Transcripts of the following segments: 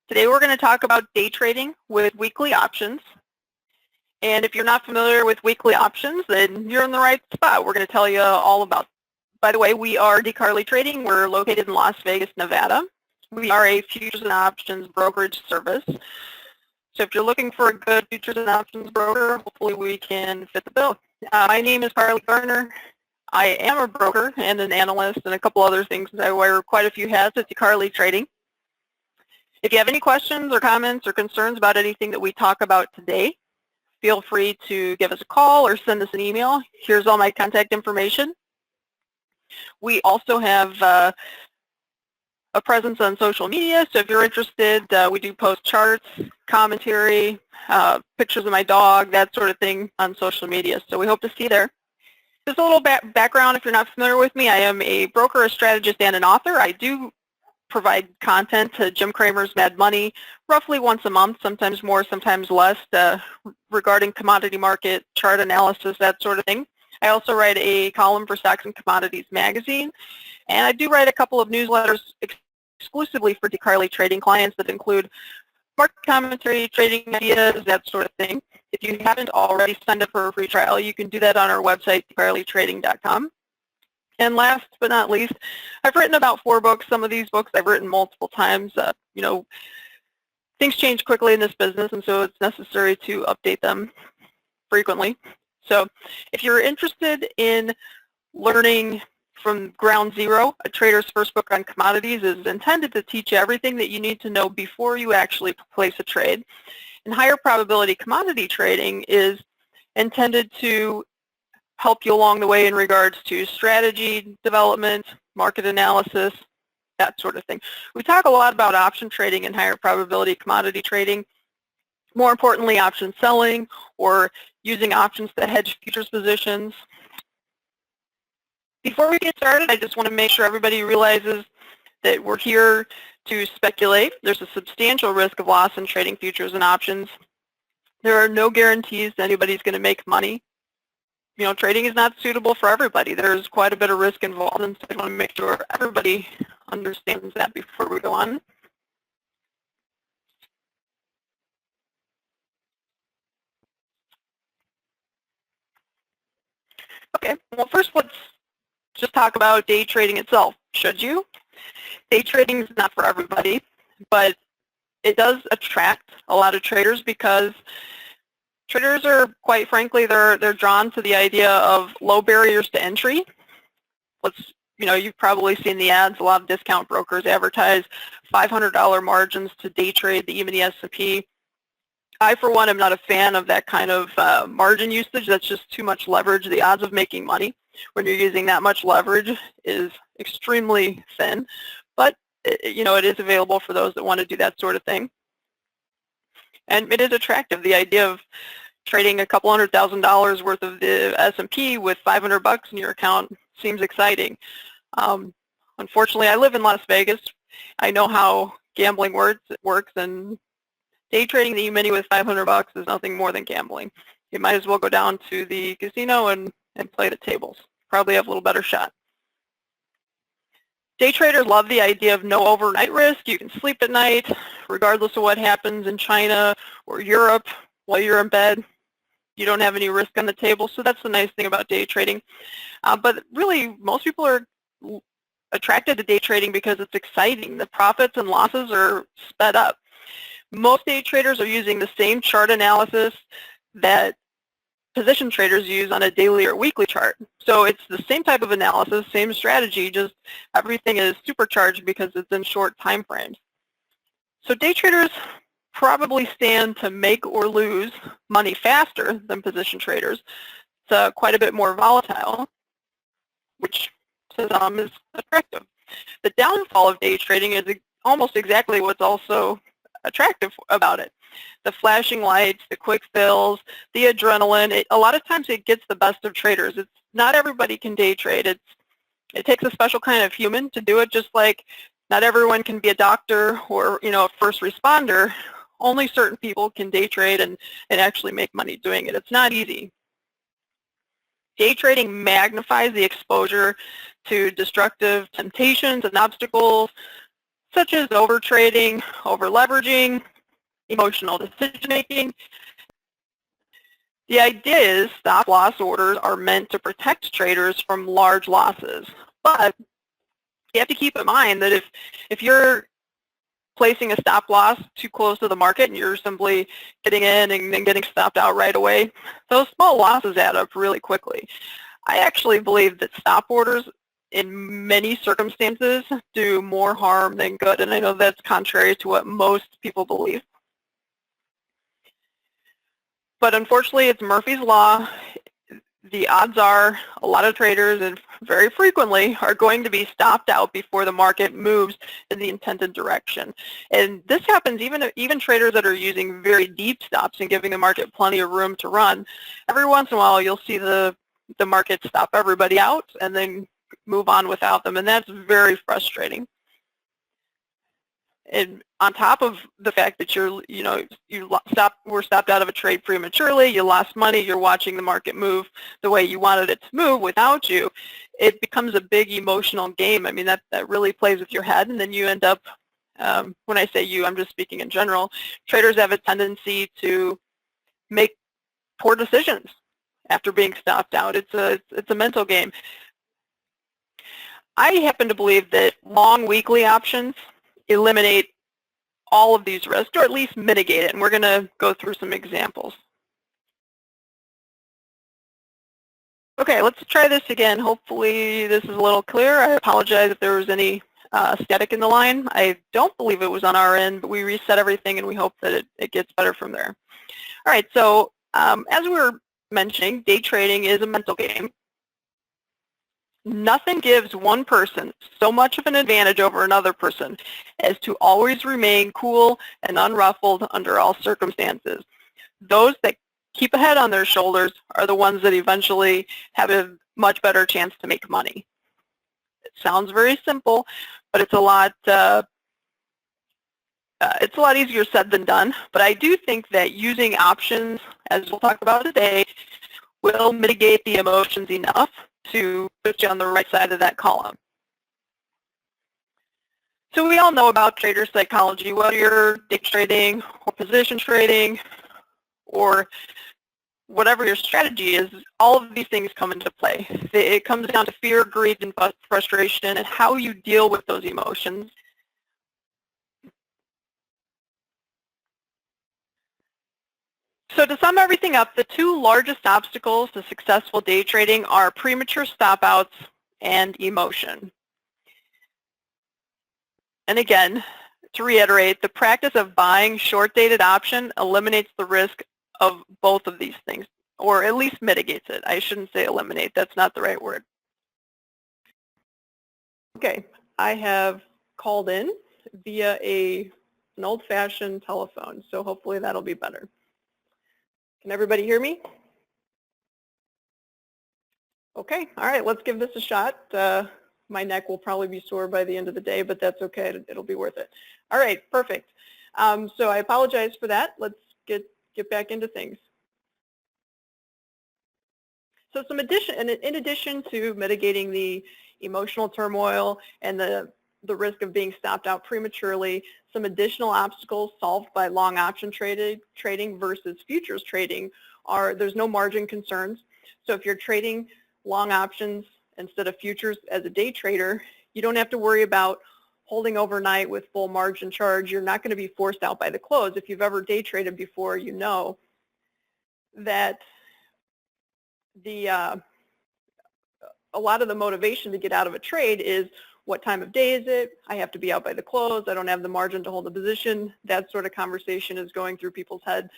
Today we're going to talk about day trading with weekly options. And if you're not familiar with weekly options, then you're in the right spot. We're going to tell you all about it. By the way, we are DeCarly Trading. We're located in Las Vegas, Nevada. We are a futures and options brokerage service. So if you're looking for a good futures and options broker, hopefully we can fit the bill. My name is Carly Garner. I am a broker and an analyst and a couple other things. I wear quite a few hats at DeCarly Trading. If you have any questions or comments or concerns about anything that we talk about today, feel free to give us a call or send us an email. Here's all my contact information. We also have a presence on social media, so if you're interested, we do post charts, commentary, pictures of my dog, that sort of thing on social media. So we hope to see you there. Just a little background if you're not familiar with me. I am a broker, a strategist, and an author. I do provide content to Jim Cramer's Mad Money roughly once a month, sometimes more, sometimes less, regarding commodity market, chart analysis, that sort of thing. I also write a column for Stocks and Commodities magazine, and I do write a couple of newsletters exclusively for DeCarly Trading clients that include market commentary, trading ideas, that sort of thing. If you haven't already signed up for a free trial, you can do that on our website, decarlytrading.com. And last but not least, I've written about 4 books. Some of these books I've written multiple times. Things change quickly in this business, and so it's necessary to update them frequently. So if you're interested in learning from ground zero, A Trader's First Book on Commodities is intended to teach you everything that you need to know before you actually place a trade. And higher probability commodity trading is intended to help you along the way in regards to strategy development, market analysis, that sort of thing. We talk a lot about option trading and higher probability commodity trading. More importantly, option selling or using options to hedge futures positions. Before we get started, I just want to make sure everybody realizes that we're here to speculate. There's a substantial risk of loss in trading futures and options. There are no guarantees that anybody's going to make money. Trading is not suitable for everybody. There's quite a bit of risk involved, and so I want to make sure everybody understands that before we go on. Okay, well first let's just talk about day trading itself. Should you? Day trading is not for everybody, but it does attract a lot of traders because traders are, quite frankly, they're drawn to the idea of low barriers to entry. You've probably seen the ads. A lot of discount brokers advertise $500 margins to day trade the E-mini S&P. I, for one, am not a fan of that kind of margin usage. That's just too much leverage. The odds of making money when you're using that much leverage is extremely thin, but it is available for those that want to do that sort of thing. And it is attractive. The idea of trading a couple $100,000 worth of the S&P with $500 in your account seems exciting. Unfortunately, I live in Las Vegas. I know how gambling works, and day trading the E-mini with $500 is nothing more than gambling. You might as well go down to the casino and play the tables. Probably have a little better shot. Day traders love the idea of no overnight risk. You can sleep at night, regardless of what happens in China or Europe while you're in bed. You don't have any risk on the table, so that's the nice thing about day trading. But really, most people are attracted to day trading because it's exciting. The profits and losses are sped up. Most day traders are using the same chart analysis that position traders use on a daily or weekly chart. So it's the same type of analysis, same strategy, just everything is supercharged because it's in short time frames. So day traders probably stand to make or lose money faster than position traders. It's quite a bit more volatile, which to some is attractive. The downfall of day trading is almost exactly what's also attractive about it. The flashing lights, the quick fills, the adrenaline. A lot of times it gets the best of traders. Not everybody can day trade. It takes a special kind of human to do it, just like not everyone can be a doctor or a first responder. Only certain people can day trade and actually make money doing it. It's not easy. Day trading magnifies the exposure to destructive temptations and obstacles such as overtrading, over-leveraging, emotional decision-making. The idea is stop loss orders are meant to protect traders from large losses, but you have to keep in mind that if you're placing a stop loss too close to the market and you're simply getting in and then getting stopped out right away, those small losses add up really quickly. I actually believe that stop orders in many circumstances do more harm than good, and I know that's contrary to what most people believe. But unfortunately, it's Murphy's Law. The odds are a lot of traders, and very frequently, are going to be stopped out before the market moves in the intended direction. And this happens even traders that are using very deep stops and giving the market plenty of room to run. Every once in a while, you'll see the market stop everybody out and then move on without them, and that's very frustrating. And on top of the fact that you were stopped out of a trade prematurely, you lost money, you're watching the market move the way you wanted it to move without you, it becomes a big emotional game. I mean, that really plays with your head, and then you end up, when I say you, I'm just speaking in general, traders have a tendency to make poor decisions after being stopped out. It's a mental game. I happen to believe that long weekly options eliminate all of these risks, or at least mitigate it, and we're going to go through some examples. Okay, let's try this again. Hopefully this is a little clearer. I apologize if there was any static in the line. I don't believe it was on our end, but we reset everything and we hope that it gets better from there. All right, so as we were mentioning, day trading is a mental game. Nothing gives one person so much of an advantage over another person as to always remain cool and unruffled under all circumstances. Those that keep a head on their shoulders are the ones that eventually have a much better chance to make money. It sounds very simple, but it's a lot easier said than done. But I do think that using options, as we'll talk about today, will mitigate the emotions enough to put you on the right side of that column. So we all know about trader psychology, whether you're day trading or position trading or whatever your strategy is, all of these things come into play. It comes down to fear, greed, and frustration and how you deal with those emotions. So to sum everything up, the two largest obstacles to successful day trading are premature stop-outs and emotion. And again, to reiterate, the practice of buying short-dated option eliminates the risk of both of these things, or at least mitigates it. I shouldn't say eliminate, that's not the right word. Okay, I have called in via an old-fashioned telephone, so hopefully that'll be better. Can everybody hear me? Okay, all right, let's give this a shot. My neck will probably be sore by the end of the day, but that's okay, it'll be worth it. All right, perfect. So I apologize for that. Let's get back into things. So in addition to mitigating the emotional turmoil and the risk of being stopped out prematurely, some additional obstacles solved by long option trading versus futures trading are there's no margin concerns. So if you're trading long options instead of futures as a day trader, you don't have to worry about holding overnight with full margin charge. You're not going to be forced out by the close. If you've ever day traded before, you know that a lot of the motivation to get out of a trade is what time of day is it? I have to be out by the close. I don't have the margin to hold the position. That sort of conversation is going through people's heads.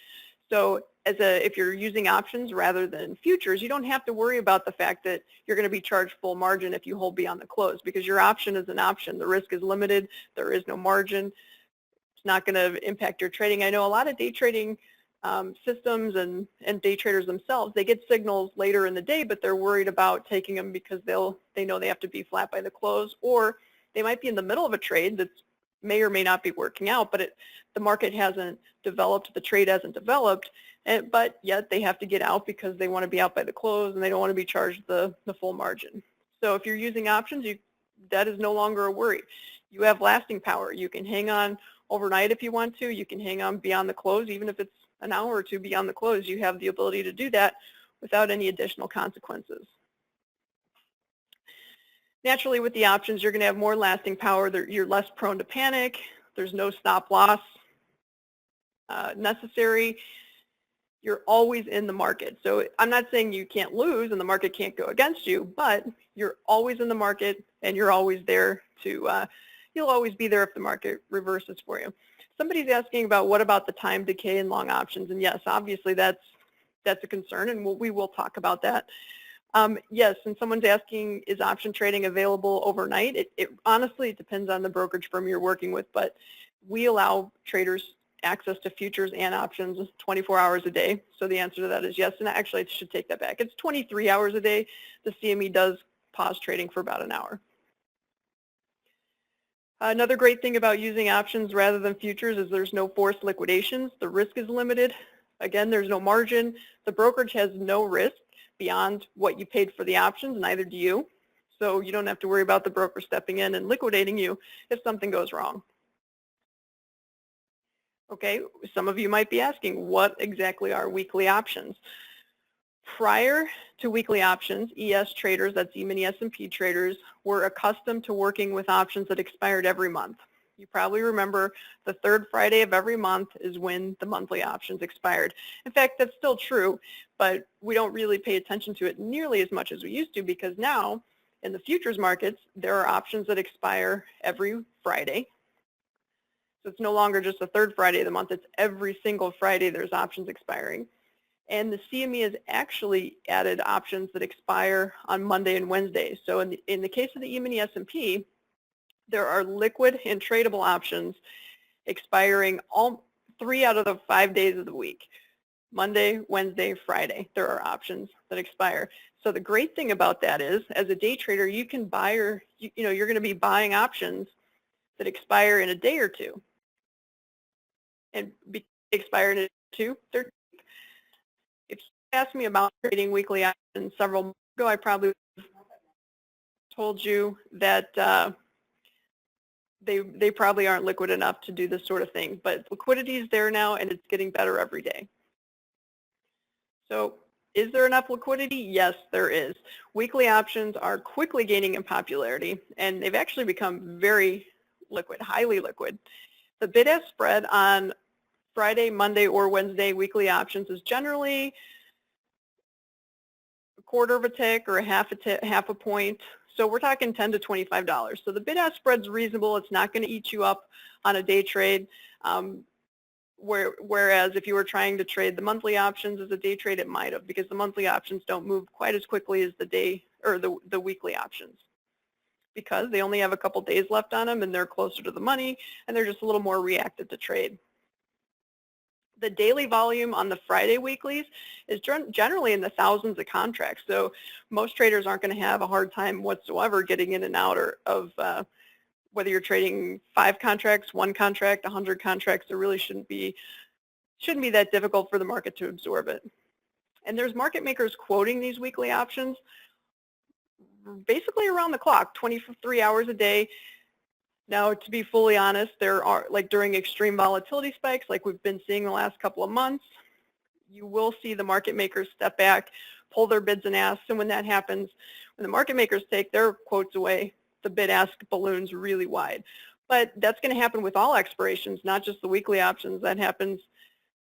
So if you're using options rather than futures, you don't have to worry about the fact that you're going to be charged full margin if you hold beyond the close, because your option is an option. The risk is limited. There is no margin. It's not going to impact your trading. I know a lot of day trading systems and day traders themselves, they get signals later in the day, but they're worried about taking them because they know they have to be flat by the close, or they might be in the middle of a trade that may or may not be working out, but the market hasn't developed, the trade hasn't developed, but yet they have to get out because they want to be out by the close and they don't want to be charged the full margin. So if you're using options, that is no longer a worry. You have lasting power. You can hang on overnight if you want to. You can hang on beyond the close, even if it's an hour or two beyond the close. You have the ability to do that without any additional consequences. Naturally, with the options, you're going to have more lasting power. You're less prone to panic. There's no stop loss necessary. You're always in the market. So I'm not saying you can't lose and the market can't go against you, but you're always in the market and you're always there to, you'll always be there if the market reverses for you. Somebody's asking about what about the time decay in long options, and yes, obviously that's a concern, and we will talk about that. Yes, and someone's asking, is option trading available overnight? Honestly, it depends on the brokerage firm you're working with, but we allow traders access to futures and options 24 hours a day. So the answer to that is yes, and actually I should take that back. It's 23 hours a day. The CME does pause trading for about an hour. Another great thing about using options rather than futures is there's no forced liquidations. The risk is limited. Again, there's no margin. The brokerage has no risk beyond what you paid for the options, neither do you. So you don't have to worry about the broker stepping in and liquidating you if something goes wrong. Okay, some of you might be asking, what exactly are weekly options? Prior to weekly options, ES traders, that's E-mini S&P traders, were accustomed to working with options that expired every month. You probably remember the third Friday of every month is when the monthly options expired. In fact, that's still true, but we don't really pay attention to it nearly as much as we used to, because now in the futures markets, there are options that expire every Friday. So it's no longer just the third Friday of the month, it's every single Friday there's options expiring. And the CME has actually added options that expire on Monday and Wednesday. So in the case of the E-mini S&P, there are liquid and tradable options expiring all 3 out of the 5 days of the week. Monday, Wednesday, Friday, there are options that expire. So the great thing about that is, as a day trader, you can buy you're going to be buying options that expire in a day or two. And expire in a day or two, they're cheap. If you asked me about trading weekly options several months ago, I probably told you that they probably aren't liquid enough to do this sort of thing. But liquidity is there now, and it's getting better every day. So is there enough liquidity? Yes, there is. Weekly options are quickly gaining in popularity, and they've actually become very liquid, highly liquid. The bid-ask spread on Friday, Monday, or Wednesday weekly options is generally a quarter of a tick or half a point. So we're talking $10 to $25. So the bid-ask spread's reasonable. It's not going to eat you up on a day trade. Whereas if you were trying to trade the monthly options as a day trade, it might have, because the monthly options don't move quite as quickly as the day or the weekly options, because they only have a couple days left on them and they're closer to the money and they're just a little more reactive to trade. The daily volume on the Friday weeklies is generally in the thousands of contracts. So most traders aren't going to have a hard time whatsoever getting in and out of whether you're trading 5 contracts, 1 contract, 100 contracts. It really shouldn't be that difficult for the market to absorb it. And there's market makers quoting these weekly options basically around the clock, 23 hours a day. Now, to be fully honest, there are, like during extreme volatility spikes like we've been seeing the last couple of months, you will see the market makers step back, pull their bids and asks, and when that happens, when the market makers take their quotes away, the bid-ask balloons really wide. But that's going to happen with all expirations, not just the weekly options. That happens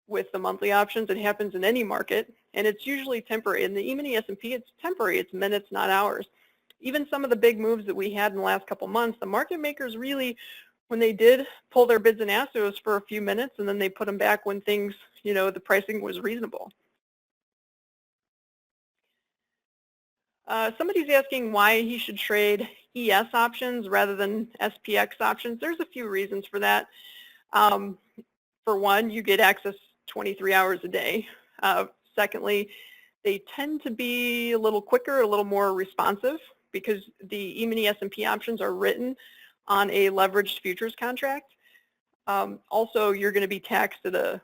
with the monthly options. It happens in any market, and it's usually temporary. In the E-mini S&P, it's temporary. It's minutes, not hours. Even some of the big moves that we had in the last couple months, the market makers really, when they did pull their bids and asks, it was for a few minutes, and then they put them back when things, the pricing was reasonable. Somebody's asking why he should trade ES options rather than SPX options. There's a few reasons for that. For one, you get access 23 hours a day. Secondly, they tend to be a little quicker, a little more responsive, because the E-mini S&P options are written on a leveraged futures contract. Also, you're going to be taxed at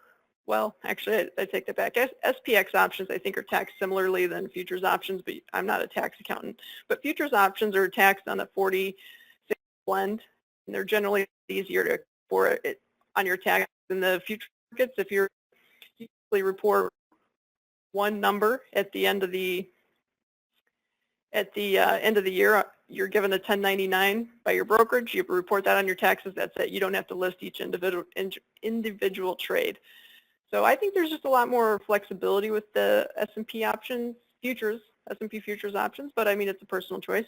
actually, I take that back. SPX options, I think, are taxed similarly than futures options, but I'm not a tax accountant. But futures options are taxed on a 40/60 blend, they're generally easier for it on your tax than the future markets. If you usually report one number at the end of the end of the year, you're given a 1099 by your brokerage. You report that on your taxes. That's it. You don't have to list each individual trade. So I think there's just a lot more flexibility with the S&P options, futures, S&P futures options, but I mean, it's a personal choice.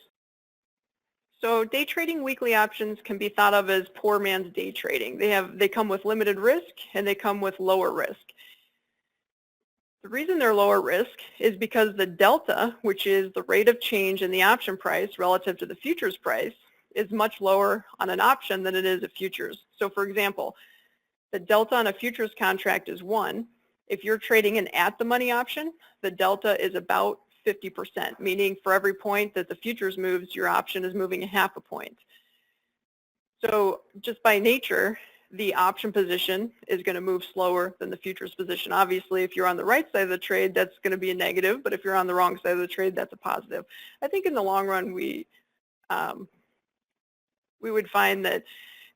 So day trading weekly options can be thought of as poor man's day trading. They come with limited risk and they come with lower risk. The reason they're lower risk is because the delta, which is the rate of change in the option price relative to the futures price, is much lower on an option than it is a futures. So for example, the delta on a futures contract is 1. If you're trading an at-the-money option, the delta is about 50%, meaning for every point that the futures moves, your option is moving a half a point. So just by nature, the option position is going to move slower than the futures position. Obviously, if you're on the right side of the trade, that's going to be a negative, but if you're on the wrong side of the trade, that's a positive. I think in the long run, we would find that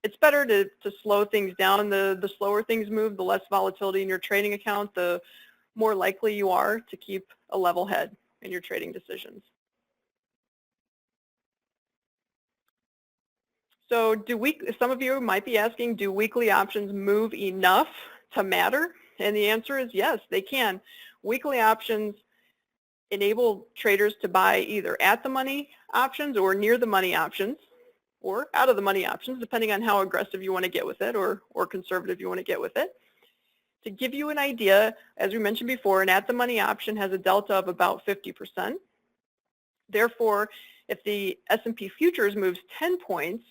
it's better to slow things down. The slower things move, the less volatility in your trading account, the more likely you are to keep a level head in your trading decisions. So some of you might be asking, do weekly options move enough to matter? And the answer is yes, they can. Weekly options enable traders to buy either at the money options or near the money options or out of the money options, depending on how aggressive you want to get with it or conservative you want to get with it. To give you an idea, as we mentioned before, an at the money option has a delta of about 50%. Therefore, if the S&P futures moves 10 points,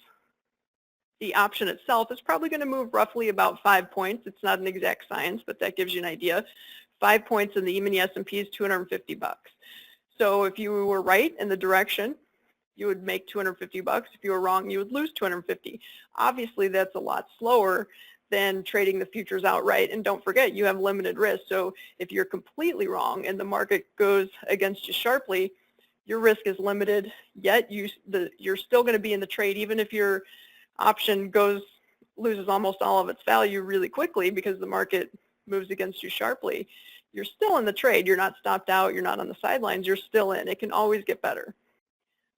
the option itself is probably going to move roughly about 5 points. It's not an exact science, but that gives you an idea. 5 points in the E-mini S&P is $250. So if you were right in the direction, you would make $250. If you were wrong, you would lose $250. Obviously, that's a lot slower than trading the futures outright. And don't forget, you have limited risk. So if you're completely wrong and the market goes against you sharply, your risk is limited, yet you're still going to be in the trade, even if your option loses almost all of its value really quickly because the market moves against you sharply. You're still in the trade. You're not stopped out. You're not on the sidelines. You're still in. It can always get better.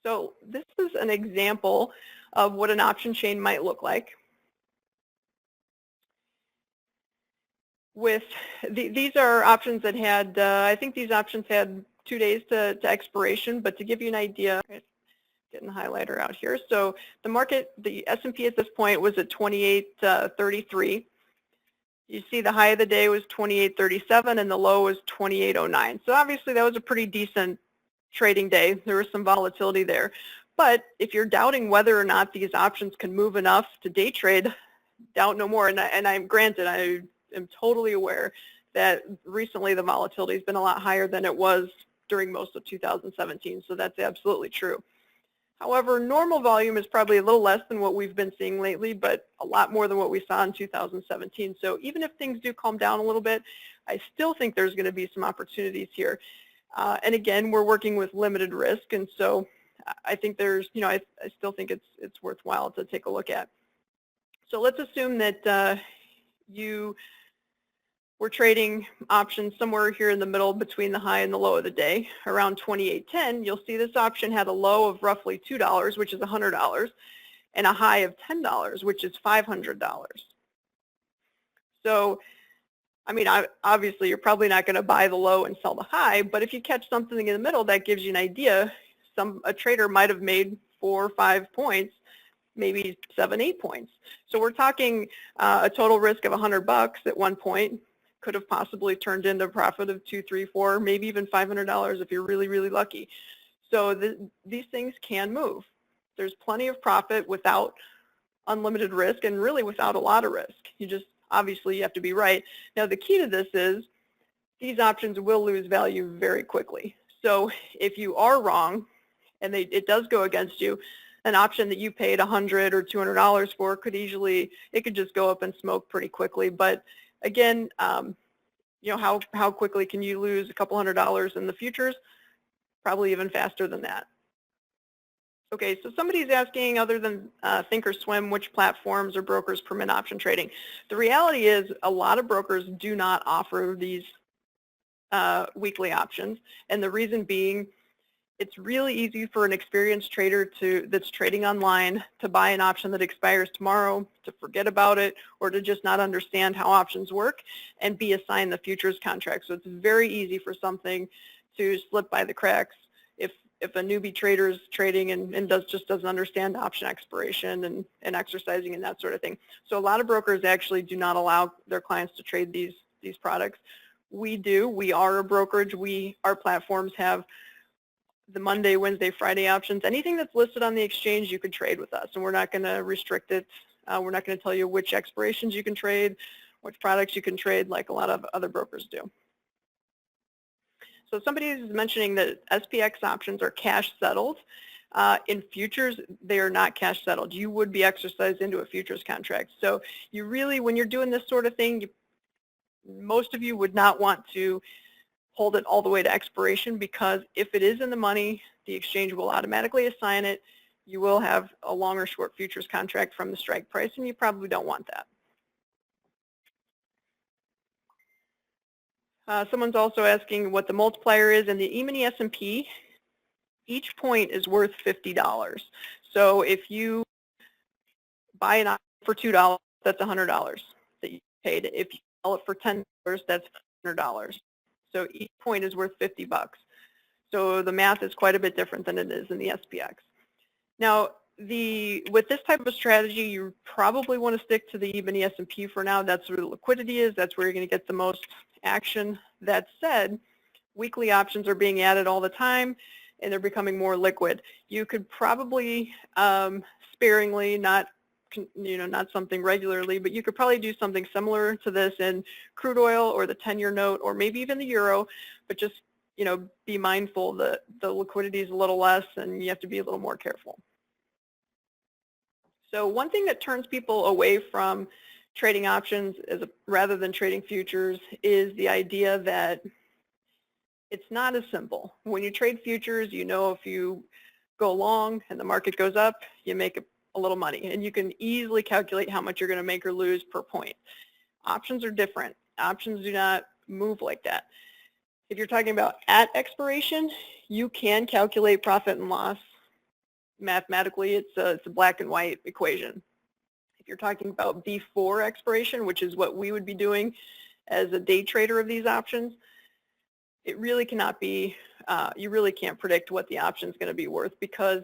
So this is an example of what an option chain might look like. These are options that had, I think these options had 2 days to expiration, but to give you an idea, getting the highlighter out here. So the market, the S&P at this point was at 28.33. You see the high of the day was 28.37 and the low was 28.09. So obviously that was a pretty decent trading day. There was some volatility there. But if you're doubting whether or not these options can move enough to day trade, doubt no more. And I'm granted, I am totally aware that recently the volatility has been a lot higher than it was during most of 2017. So that's absolutely true. However, normal volume is probably a little less than what we've been seeing lately, but a lot more than what we saw in 2017. So even if things do calm down a little bit, I still think there's going to be some opportunities here. And again, we're working with limited risk, and so I think there's, I still think it's worthwhile to take a look at. So let's assume that you were trading options somewhere here in the middle between the high and the low of the day, around 28.10. You'll see this option had a low of roughly $2, which is $100, and a high of $10, which is $500. So, I mean, obviously, you're probably not going to buy the low and sell the high, but if you catch something in the middle, that gives you an idea. A trader might have made 4 or 5 points, maybe 7, 8 points. So we're talking a total risk of $100 at one point. Could have possibly turned into a profit of 2, 3, 4, maybe even $500 if you're really, really lucky. So these things can move. There's plenty of profit without unlimited risk and really without a lot of risk. Obviously, you have to be right. Now, the key to this is these options will lose value very quickly. So if you are wrong and it does go against you, an option that you paid $100 or $200 for it could just go up and smoke pretty quickly. But again, how quickly can you lose a couple $100 in the futures? Probably even faster than that. Okay, so somebody's asking, other than Thinkorswim, which platforms or brokers permit option trading? The reality is a lot of brokers do not offer these weekly options, and the reason being, it's really easy for an experienced trader that's trading online to buy an option that expires tomorrow, to forget about it, or to just not understand how options work and be assigned the futures contract. So it's very easy for something to slip by the cracks if a newbie trader is trading and just doesn't understand option expiration and exercising and that sort of thing. So a lot of brokers actually do not allow their clients to trade these products. We do. We are a brokerage. Our platforms have the Monday, Wednesday, Friday options. Anything that's listed on the exchange, you can trade with us, and we're not going to restrict it. We're not going to tell you which expirations you can trade, which products you can trade, like a lot of other brokers do. So somebody is mentioning that SPX options are cash settled. In futures, they are not cash settled. You would be exercised into a futures contract. So you really, when you're doing this sort of thing, most of you would not want to hold it all the way to expiration, because if it is in the money, the exchange will automatically assign it. You will have a long or short futures contract from the strike price, and you probably don't want that. Someone's also asking what the multiplier is in the E-mini S&P. Each point is worth $50. So if you buy an option for $2, that's $100 that you paid. If you sell it for $10, that's $100. So each point is worth 50 bucks. So the math is quite a bit different than it is in the SPX. Now, with this type of strategy, you probably want to stick to the E-mini S&P for now. That's where the liquidity is. That's where you're going to get the most action. That said, weekly options are being added all the time, and they're becoming more liquid. You could probably sparingly, not something regularly, but you could probably do something similar to this in crude oil or the 10-year note, or maybe even the euro, but just be mindful that the liquidity is a little less and you have to be a little more careful. So one thing that turns people away from trading options rather than trading futures is the idea that it's not as simple. When you trade futures, if you go long and the market goes up, you make a little money, and you can easily calculate how much you're going to make or lose per point. Options are different. Options do not move like that. If you're talking about at expiration, you can calculate profit and loss. Mathematically, it's a black and white equation. If you're talking about before expiration, which is what we would be doing as a day trader of these options, it really cannot be, you really can't predict what the option is going to be worth, because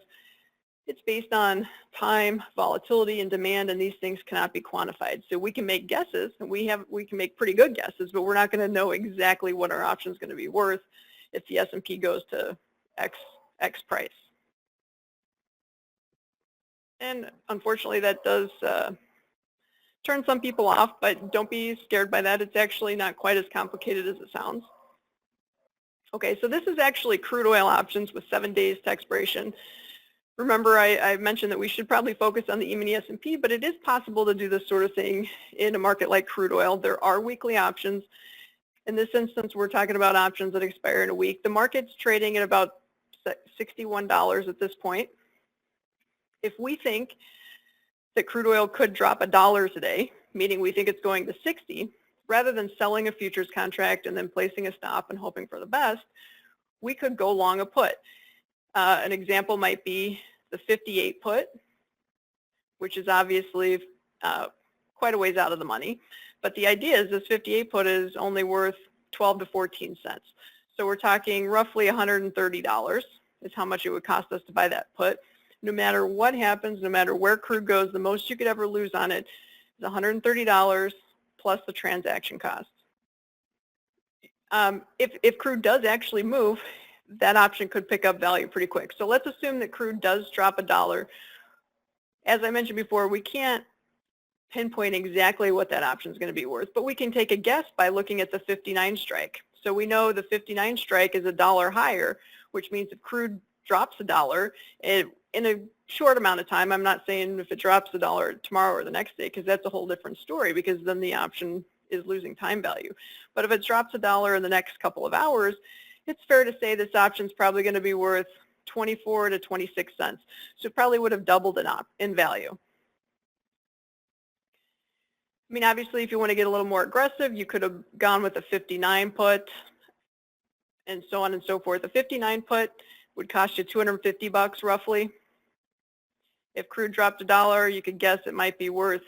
it's based on time, volatility, and demand, and these things cannot be quantified. So we can make guesses, and we can make pretty good guesses, but we're not going to know exactly what our option is going to be worth if the S&P goes to X price. And unfortunately, that does turn some people off, but don't be scared by that. It's actually not quite as complicated as it sounds. Okay, so this is actually crude oil options with 7 days to expiration. Remember, I mentioned that we should probably focus on the E-mini S&P, but it is possible to do this sort of thing in a market like crude oil. There are weekly options. In this instance, we're talking about options that expire in a week. The market's trading at about $61 at this point. If we think that crude oil could drop $1 today, meaning we think it's going to 60, rather than selling a futures contract and then placing a stop and hoping for the best, we could go long a put. An example might be the 58 put, which is obviously quite a ways out of the money. But the idea is this 58 put is only worth 12 to 14 cents. So we're talking roughly $130 is how much it would cost us to buy that put. No matter what happens, no matter where crude goes, the most you could ever lose on it is $130 plus the transaction cost. If crude does actually move, that option could pick up value pretty quick. So let's assume that crude does drop $1. As I mentioned before, we can't pinpoint exactly what that option is going to be worth, but we can take a guess by looking at the 59 strike. So we know the 59 strike is $1 higher, which means if crude drops $1 in a short amount of time, I'm not saying if it drops $1 tomorrow or the next day, because that's a whole different story, because then the option is losing time value. But if it drops $1 in the next couple of hours, it's fair to say this option is probably going to be worth 24 to 26 cents. So it probably would have doubled in value. I mean, obviously, if you want to get a little more aggressive, you could have gone with a 59 put and so on and so forth. A 59 put would cost you 250 bucks roughly. If crude dropped $1, you could guess it might be worth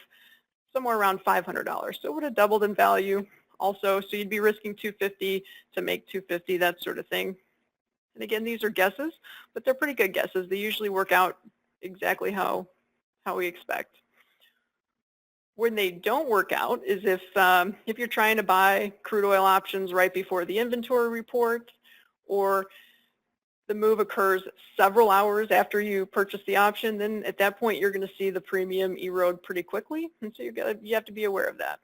somewhere around $500. So it would have doubled in value also. So you'd be risking 250 to make 250, that sort of thing. And again, these are guesses, but they're pretty good guesses. They usually work out exactly how we expect. When they don't work out is if you're trying to buy crude oil options right before the inventory report, or the move occurs several hours after you purchase the option, then at that point you're going to see the premium erode pretty quickly, and so you have to be aware of that.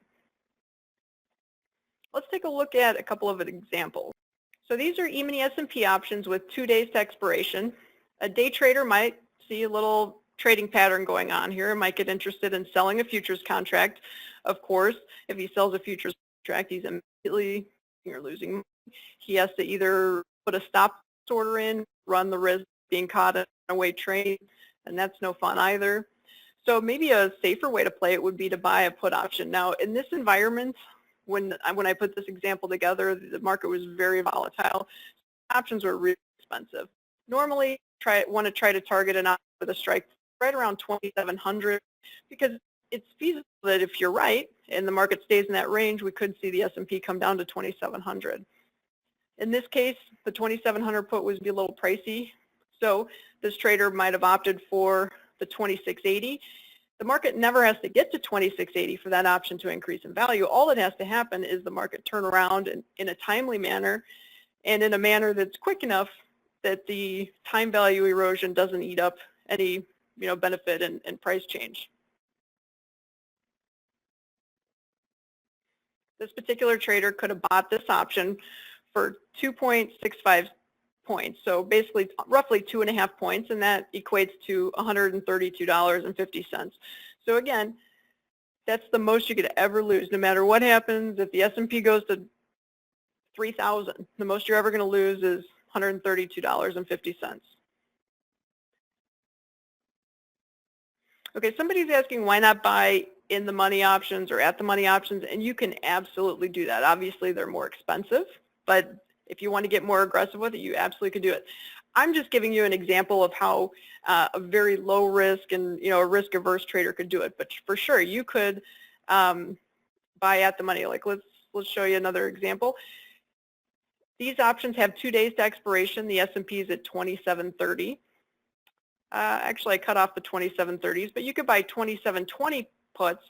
Let's take a look at a couple of examples. So these are E-mini S&P options with 2 days to expiration. A day trader might see a little trading pattern going on here, might get interested in selling a futures contract. Of course, if he sells a futures contract, he's immediately losing money. He has to either put a stop order in, run the risk of being caught in a runaway trade, and that's no fun either. So maybe a safer way to play it would be to buy a put option. Now, in this environment, when I put this example together, the market was very volatile. Options were really expensive. Normally, want to try to target an option with a strike right around 2,700, because it's feasible that if you're right and the market stays in that range, we could see the S&P come down to 2,700. In this case, the 2,700 put would be a little pricey, so this trader might have opted for the 2,680. The market never has to get to 2,680 for that option to increase in value. All that has to happen is the market turn around in a timely manner, and in a manner that's quick enough that the time value erosion doesn't eat up any benefit and price change. This particular trader could have bought this option for 2.65 points, so basically roughly 2.5 points, and that equates to $132.50. So again, that's the most you could ever lose, no matter what happens. If the S&P goes to 3,000, the most you're ever going to lose is $132.50. Okay, somebody's asking why not buy in the money options or at the money options, and you can absolutely do that. Obviously, they're more expensive, but if you want to get more aggressive with it, you absolutely can do it. I'm just giving you an example of how a very low risk and a risk-averse trader could do it. But for sure, you could buy at the money. Like let's show you another example. These options have 2 days to expiration. The S&P is at 2730. Actually, I cut off the 2730s, but you could buy 2720 puts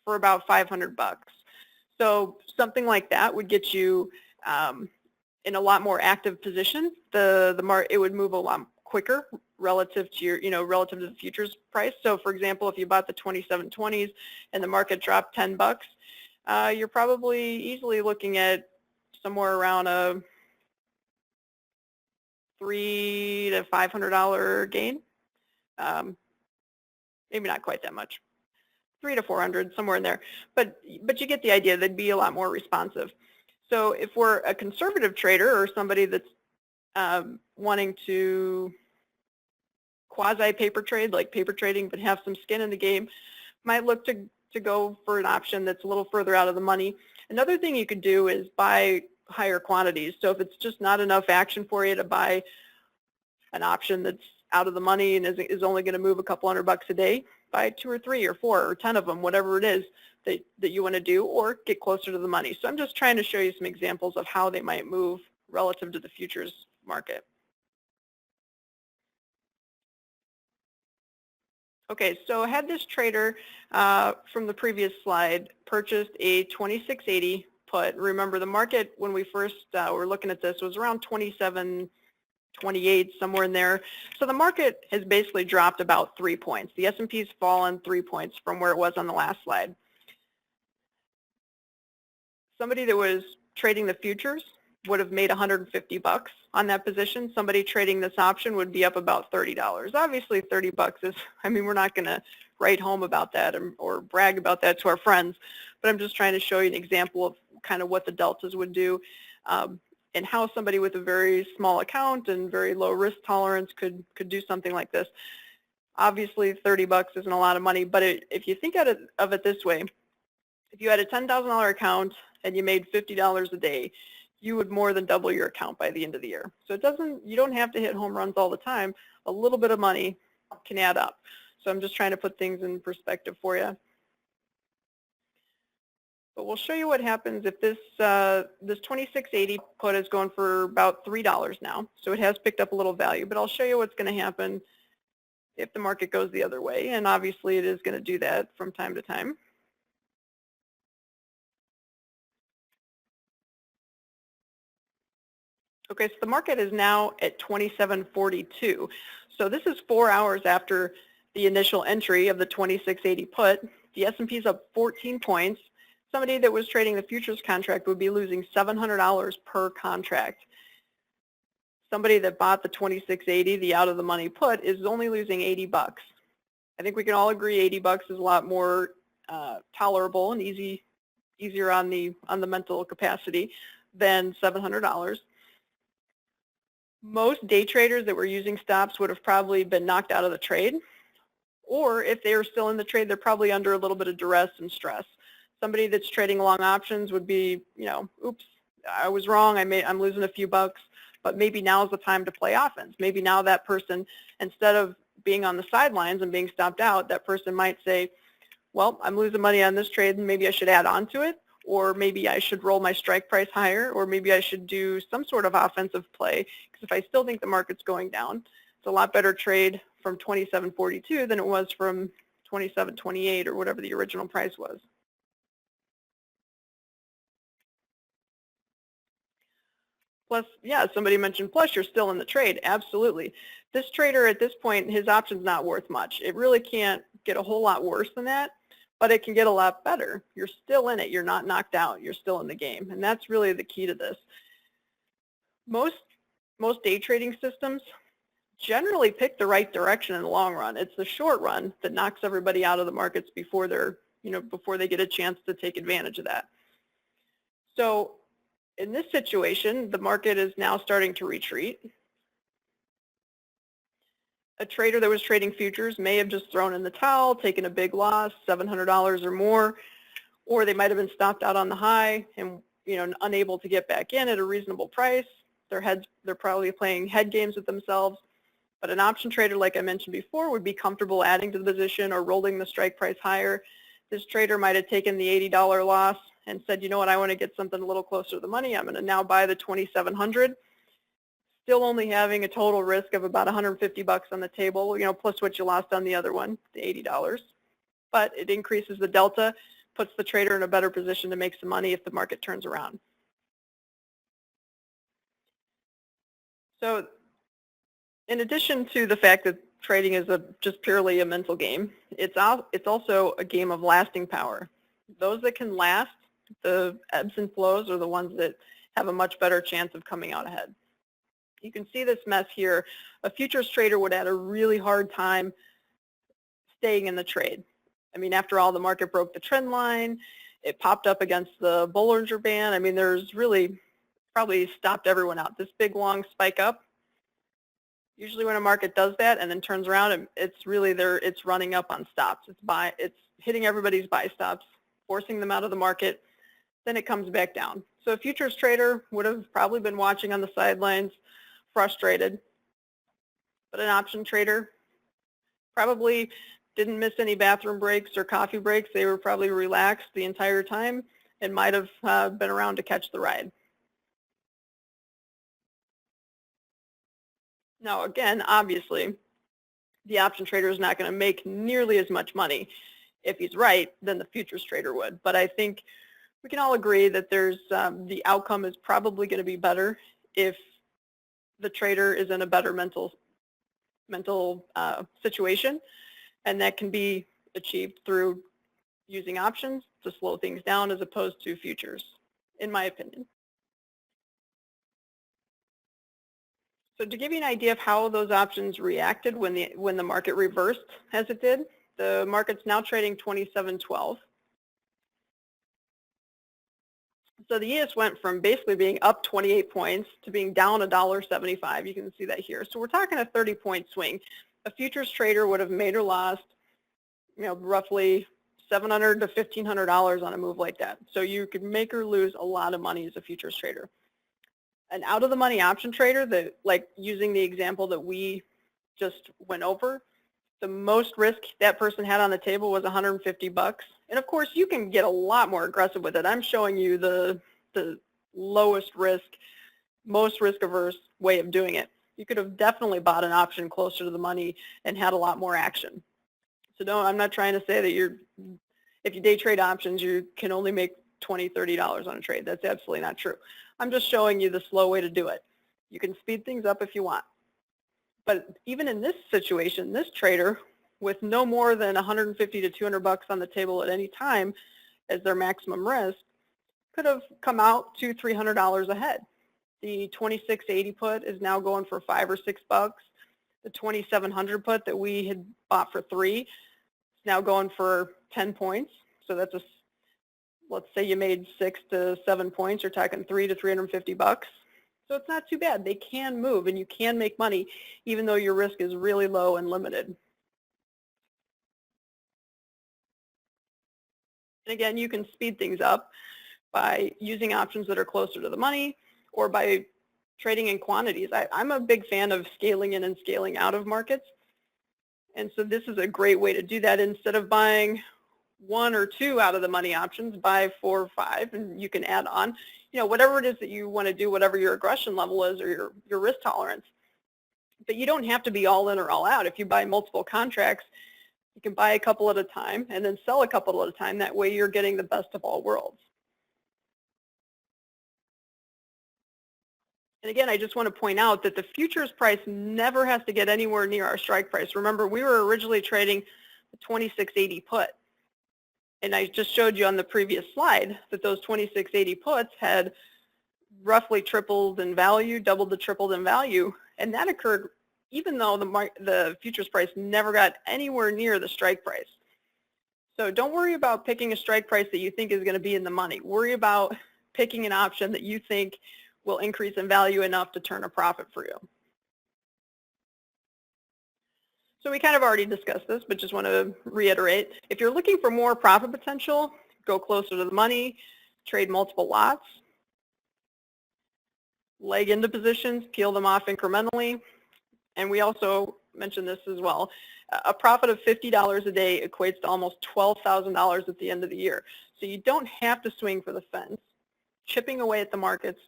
for about 500 bucks. So something like that would get you in a lot more active position. It would move a lot quicker relative to your, relative to the futures price. So for example, if you bought the 2720s and the market dropped 10 bucks, you're probably easily looking at somewhere around a $300 to $500 gain. Maybe not quite that much, 300 to 400, somewhere in there. But you get the idea. They'd be a lot more responsive. So if we're a conservative trader or somebody that's wanting to quasi paper trade, like paper trading, but have some skin in the game, might look to go for an option that's a little further out of the money. Another thing you could do is buy higher quantities. So if it's just not enough action for you to buy an option that's out of the money and is only going to move a couple $100 a day, buy 2 or 3 or 4 or 10 of them, whatever it is that you want to do, or get closer to the money. So I'm just trying to show you some examples of how they might move relative to the futures market. Okay, so had this trader from the previous slide purchased a 2680 put. Remember, the market when we first were looking at this was around 2728, somewhere in there. So the market has basically dropped about 3 points. The S&P's fallen 3 points from where it was on the last slide. Somebody that was trading the futures would have made 150 bucks on that position. Somebody trading this option would be up about $30. Obviously 30 bucks is, we're not going to write home about that or brag about that to our friends, but I'm just trying to show you an example of kind of what the deltas would do. and how somebody with a very small account and very low risk tolerance could do something like this. Obviously, $30 isn't a lot of money, but if you think of it this way, if you had a $10,000 account and you made $50 a day, you would more than double your account by the end of the year. So you don't have to hit home runs all the time. A little bit of money can add up. So I'm just trying to put things in perspective for you. But we'll show you what happens if this 2680 put is going for about $3 now. So it has picked up a little value, but I'll show you what's going to happen if the market goes the other way. And obviously it is going to do that from time to time. Okay, so the market is now at 2742. So this is 4 hours after the initial entry of the 2680 put. The S&P is up 14 points. Somebody that was trading the futures contract would be losing $700 per contract. Somebody that bought the 2680, the out of the money put, is only losing $80. I think we can all agree $80 is a lot more tolerable and easier on the mental capacity than $700. Most day traders that were using stops would have probably been knocked out of the trade, or if they were still in the trade, they're probably under a little bit of duress and stress. Somebody that's trading long options would be, oops, I was wrong, I'm losing a few bucks, but maybe now's the time to play offense. Maybe now that person, instead of being on the sidelines and being stopped out, that person might say, well, I'm losing money on this trade and maybe I should add on to it, or maybe I should roll my strike price higher, or maybe I should do some sort of offensive play, because if I still think the market's going down, it's a lot better trade from 27.42 than it was from 27.28 or whatever the original price was. Plus, yeah, somebody mentioned, plus you're still in the trade. Absolutely. This trader at this point, his option's not worth much. It really can't get a whole lot worse than that, but it can get a lot better. You're still in it. You're not knocked out. You're still in the game. And that's really the key to this. Most day trading systems generally pick the right direction in the long run. It's the short run that knocks everybody out of the markets before before they get a chance to take advantage of that. So in this situation, the market is now starting to retreat. A trader that was trading futures may have just thrown in the towel, taken a big loss, $700 or more, or they might have been stopped out on the high and unable to get back in at a reasonable price. They're probably playing head games with themselves. But an option trader, like I mentioned before, would be comfortable adding to the position or rolling the strike price higher. This trader might have taken the $80 loss and said, you know what, I want to get something a little closer to the money. I'm going to now buy the 2700. Still only having a total risk of about $150 on the table, plus what you lost on the other one, the $80. But it increases the delta, puts the trader in a better position to make some money if the market turns around. So in addition to the fact that trading is just purely a mental game, it's also a game of lasting power. Those that can last the ebbs and flows are the ones that have a much better chance of coming out ahead. You can see this mess here. A futures trader would have a really hard time staying in the trade. I mean, after all, the market broke the trend line. It popped up against the Bollinger Band. I mean, there's really probably stopped everyone out. This big, long spike up, usually when a market does that and then turns around, it's really it's running up on stops. It's hitting everybody's buy stops, forcing them out of the market. Then it comes back down. So a futures trader would have probably been watching on the sidelines, frustrated. But an option trader probably didn't miss any bathroom breaks or coffee breaks. They were probably relaxed the entire time and might have been around to catch the ride. Now again, obviously, the option trader is not going to make nearly as much money if he's right than the futures trader would. But I think we can all agree that the outcome is probably going to be better if the trader is in a better mental situation, and that can be achieved through using options to slow things down as opposed to futures, in my opinion. So to give you an idea of how those options reacted when the market reversed as it did, the market's now trading 27.12. So the ES went from basically being up 28 points to being down $1.75. You can see that here. So we're talking a 30-point swing. A futures trader would have made or lost, roughly $700 to $1,500 on a move like that. So you could make or lose a lot of money as a futures trader. An out-of-the-money option trader, that, like using the example that we just went over, the most risk that person had on the table was 150 bucks. And of course, you can get a lot more aggressive with it. I'm showing you the lowest risk, most risk-averse way of doing it. You could have definitely bought an option closer to the money and had a lot more action. So no, I'm not trying to say that if you day trade options, you can only make $20, $30 on a trade. That's absolutely not true. I'm just showing you the slow way to do it. You can speed things up if you want. But even in this situation, this trader, with no more than 150 to 200 bucks on the table at any time as their maximum risk, could have come out $200, $300 ahead. The 2680 put is now going for $5 or $6. The 2700 put that we had bought for $3 is now going for 10 points. So that's let's say you made 6 to 7 points. You're talking $300 to 350 bucks. So it's not too bad. They can move and you can make money even though your risk is really low and limited. And again, you can speed things up by using options that are closer to the money or by trading in quantities. I'm a big fan of scaling in and scaling out of markets. And so this is a great way to do that. Instead of buying 1 or 2 out of the money options, buy 4 or 5, and you can add on, whatever it is that you want to do, whatever your aggression level is or your risk tolerance. But you don't have to be all in or all out. If you buy multiple contracts, you can buy a couple at a time and then sell a couple at a time. That way you're getting the best of all worlds. And again, I just want to point out that the futures price never has to get anywhere near our strike price. Remember, we were originally trading the 2680 put. And I just showed you on the previous slide that those 2680 puts had roughly tripled in value, doubled to tripled in value. And that occurred even though the futures price never got anywhere near the strike price. So don't worry about picking a strike price that you think is going to be in the money. Worry about picking an option that you think will increase in value enough to turn a profit for you. So we kind of already discussed this, but just want to reiterate. If you're looking for more profit potential, go closer to the money, trade multiple lots, leg into positions, peel them off incrementally, and we also mentioned this as well. A profit of $50 a day equates to almost $12,000 at the end of the year. So you don't have to swing for the fence. Chipping away at the markets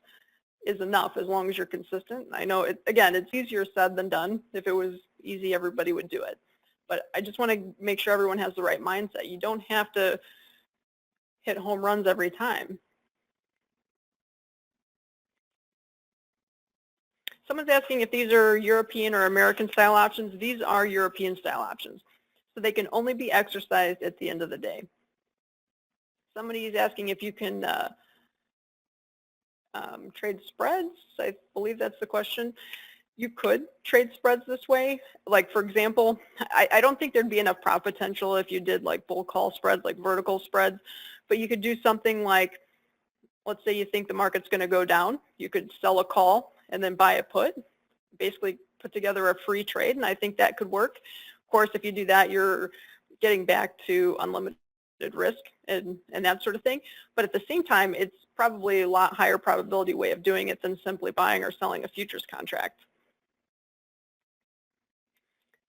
is enough as long as you're consistent. I know, again, it's easier said than done. If it was easy, everybody would do it. But I just want to make sure everyone has the right mindset. You don't have to hit home runs every time. Someone's asking if these are European or American style options. These are European style options. So they can only be exercised at the end of the day. Somebody is asking if you can trade spreads. I believe that's the question. You could trade spreads this way. Like, for example, I don't think there'd be enough profit potential if you did like bull call spreads, like vertical spreads, but you could do something like, let's say you think the market's going to go down. You could sell a call and then buy a put, basically put together a free trade, and I think that could work. Of course, if you do that, you're getting back to unlimited risk and that sort of thing. But at the same time, it's probably a lot higher probability way of doing it than simply buying or selling a futures contract.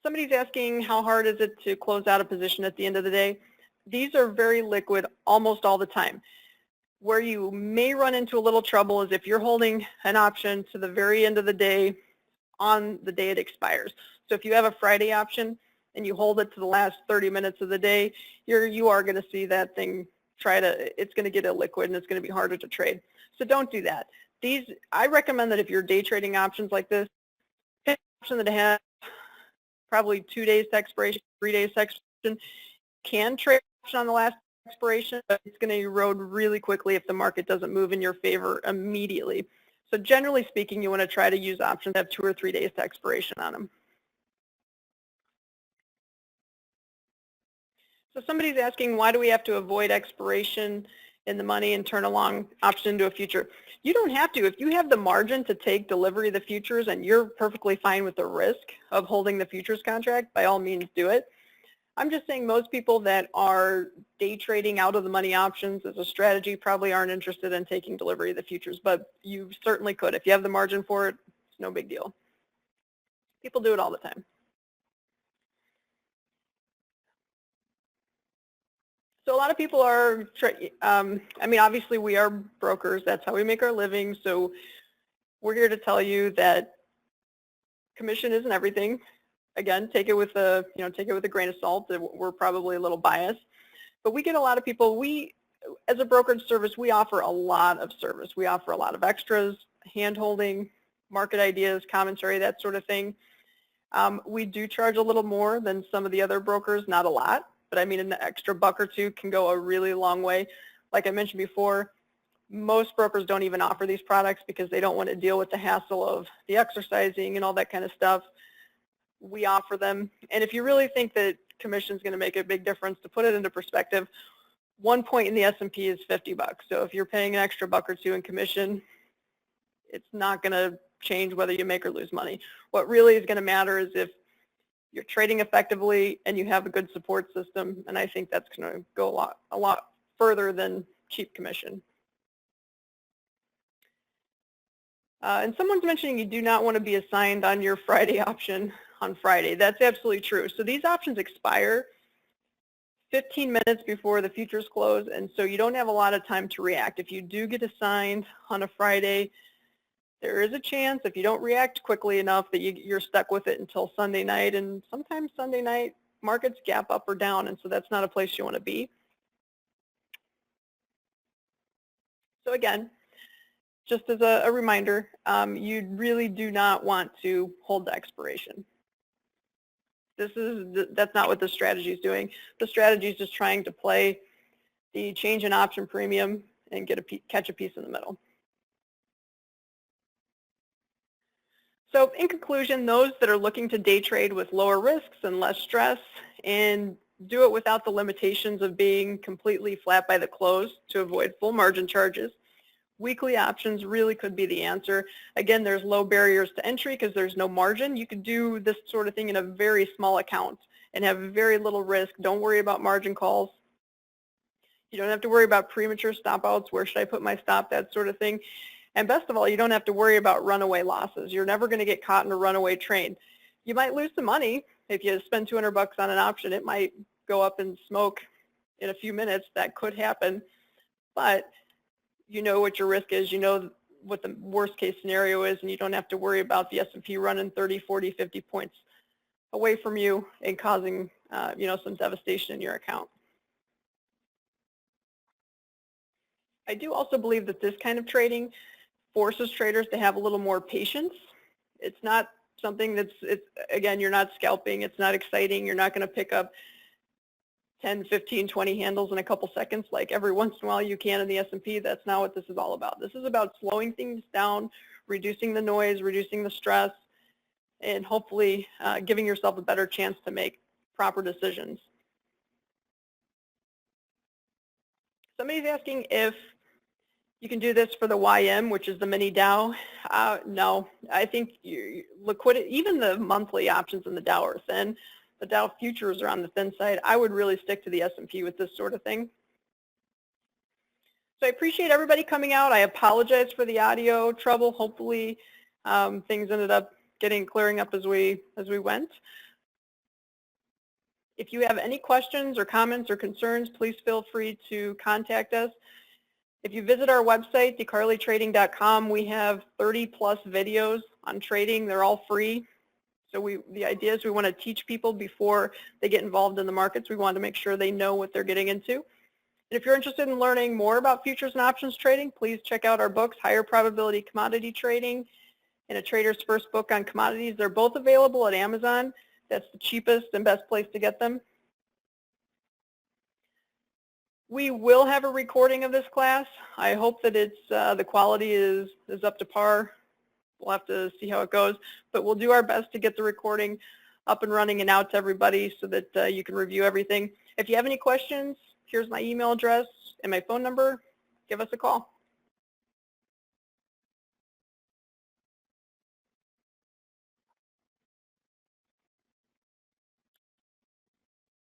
Somebody's asking how hard is it to close out a position at the end of the day. These are very liquid almost all the time. Where you may run into a little trouble is if you're holding an option to the very end of the day on the day it expires. So if you have a Friday option and you hold it to the last 30 minutes of the day, you are going to see that thing it's going to get illiquid and it's going to be harder to trade. So don't do that. I recommend that if you're day trading options like this, pick an option that has probably 2 days to expiration, 3 days to expiration. Can trade option on the last expiration, but it's going to erode really quickly if the market doesn't move in your favor immediately. So generally speaking, you want to try to use options that have 2 or 3 days to expiration on them. So somebody's asking, why do we have to avoid expiration in the money and turn a long option into a future. You don't have to. If you have the margin to take delivery of the futures and you're perfectly fine with the risk of holding the futures contract, by all means do it. I'm just saying most people that are day trading out of the money options as a strategy probably aren't interested in taking delivery of the futures, but you certainly could. If you have the margin for it, it's no big deal. People do it all the time. So a lot of people are, I mean, obviously we are brokers. That's how we make our living. So we're here to tell you that commission isn't everything. Again, take it with a, take it with a grain of salt. We're probably a little biased, but we get a lot of people. As a brokerage service, we offer a lot of service. We offer a lot of extras, hand-holding, market ideas, commentary, that sort of thing. We do charge a little more than some of the other brokers, not a lot, but I mean an extra buck or two can go a really long way. Like I mentioned before, most brokers don't even offer these products because they don't want to deal with the hassle of the exercising and all that kind of stuff. We offer them, and if you really think that commission is going to make a big difference, to put it into perspective, 1 point in the S&P is $50. So if you're paying an extra buck or two in commission, it's not going to change whether you make or lose money. What really is going to matter is if you're trading effectively and you have a good support system, and I think that's going to go a lot further than cheap commission. And someone's mentioning you do not want to be assigned on your Friday option on Friday. That's absolutely true. So these options expire 15 minutes before the futures close, and so you don't have a lot of time to react. If you do get assigned on a Friday, there is a chance if you don't react quickly enough that you're stuck with it until Sunday night, and sometimes Sunday night markets gap up or down, and so that's not a place you want to be. So again, just as a reminder, you really do not want to hold the expiration. That's not what the strategy is doing. The strategy is just trying to play the change in option premium and catch a piece in the middle. So in conclusion, those that are looking to day trade with lower risks and less stress and do it without the limitations of being completely flat by the close to avoid full margin charges, weekly options really could be the answer. Again, there's low barriers to entry because there's no margin. You could do this sort of thing in a very small account and have very little risk. Don't worry about margin calls. You don't have to worry about premature stop outs. Where should I put my stop? That sort of thing. And best of all, you don't have to worry about runaway losses. You're never going to get caught in a runaway trade. You might lose some money. If you spend 200 bucks on an option, it might go up in smoke in a few minutes. That could happen. But you know what your risk is, you know what the worst case scenario is, and you don't have to worry about the S&P running 30, 40, 50 points away from you and causing some devastation in your account. I do also believe that this kind of trading forces traders to have a little more patience. It's not something again, you're not scalping, it's not exciting, you're not going to pick up 10, 15, 20 handles in a couple seconds like every once in a while you can in the S&P. That's not what this is all about. This is about slowing things down, reducing the noise, reducing the stress, and hopefully giving yourself a better chance to make proper decisions. Somebody's asking if you can do this for the YM, which is the mini Dow. No, I think liquidity, even the monthly options in the Dow are thin. The Dow futures are on the thin side. I would really stick to the S&P with this sort of thing. So I appreciate everybody coming out. I apologize for the audio trouble. Hopefully things ended up clearing up as we went. If you have any questions or comments or concerns, please feel free to contact us. If you visit our website, decarlitrading.com, we have 30 plus videos on trading. They're all free. So the idea is we want to teach people before they get involved in the markets. We want to make sure they know what they're getting into. And if you're interested in learning more about futures and options trading, please check out our books, Higher Probability Commodity Trading and A Trader's First Book on Commodities. They're both available at Amazon. That's the cheapest and best place to get them. We will have a recording of this class. I hope that the quality is up to par. We'll have to see how it goes, but we'll do our best to get the recording up and running and out to everybody so that you can review everything. If you have any questions, here's my email address and my phone number. give us a call.